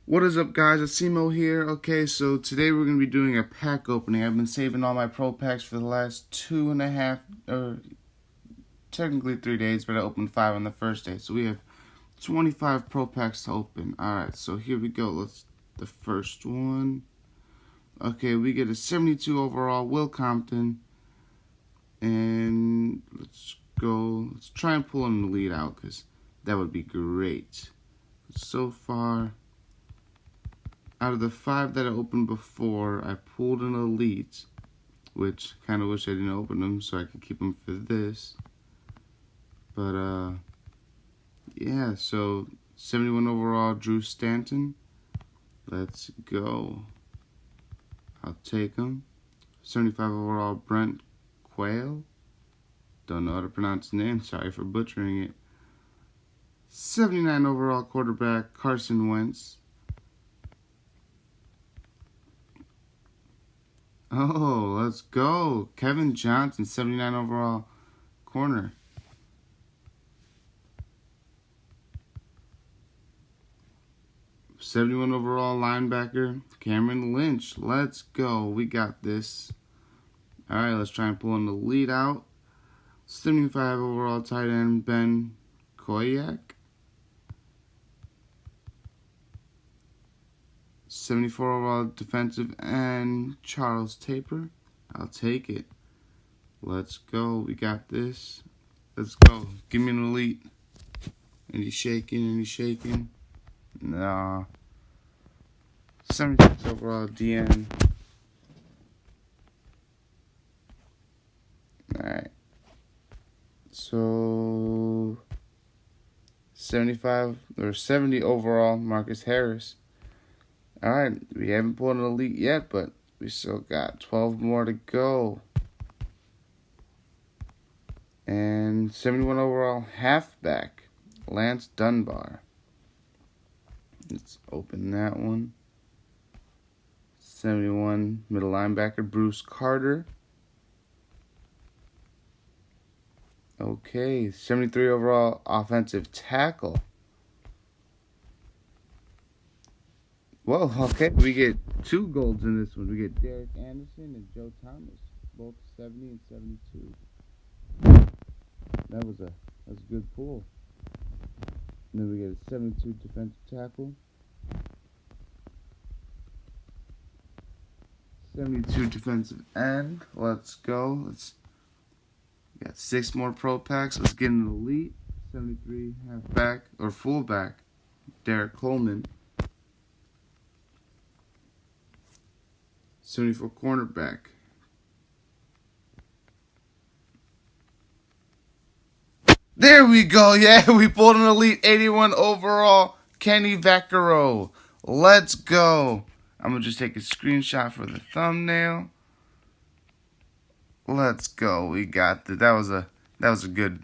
What is up, guys? It's Simo here. Okay, so today we're going to be doing a pack opening. I've been saving all my pro packs for the last 2.5, or technically 3 days, but I opened 5 on the first day. So we have 25 pro packs to open. Alright, so here we go. The first one. Okay, we get a 72 overall Will Compton. And let's go. Let's try and pull him the lead out, because that would be great. So far, out of the 5 that I opened before, I pulled an elite, which kind of wish I didn't open them so I could keep them for this. But yeah, so 71 overall Drew Stanton. Let's go. I'll take him. 75 overall Brent Quayle. Don't know how to pronounce his name. Sorry for butchering it. 79 overall quarterback Carson Wentz. Oh, let's go. Kevin Johnson, 79 overall corner. '71 overall linebacker Cameron Lynch. Let's go. We got this. All right, let's try and pull in the lead out. 75 overall tight end Ben Koyak. 74 overall defensive end Charles Taper. I'll take it. Let's go. We got this. Let's go. Give me an elite. And he's shaking. Nah. 76 overall DN. Alright. So 75 or 70 overall Marcus Harris. Alright, we haven't pulled an elite yet, but we still got 12 more to go. And 71 overall halfback, Lance Dunbar. Let's open that one. 71 middle linebacker, Bruce Carter. Okay, 73 overall offensive tackle. Whoa, okay, we get 2 golds in this one. We get Derek Anderson and Joe Thomas, both 70 and 72. That was a good pull. And then we get a 72 defensive tackle. 72 defensive end. Let's go. We got 6 more pro packs. Let's get an elite. 73 halfback or fullback, Derek Coleman. 74 cornerback, there we go. Yeah, we pulled an elite 81 overall Kenny Vaccaro. Let's go. I'm gonna just take a screenshot for the thumbnail. Let's go. We got that. That was a good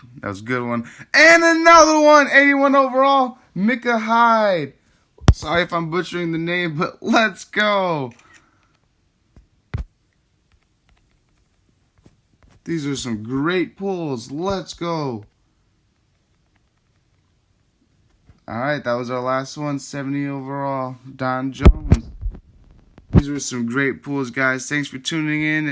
one. And another one, 81 overall Micah Hyde. Sorry if I'm butchering the name, but let's go. These are some great pulls. Let's go. Alright, that was our last one. 70 overall, Don Jones. These were some great pulls, guys. Thanks for tuning in.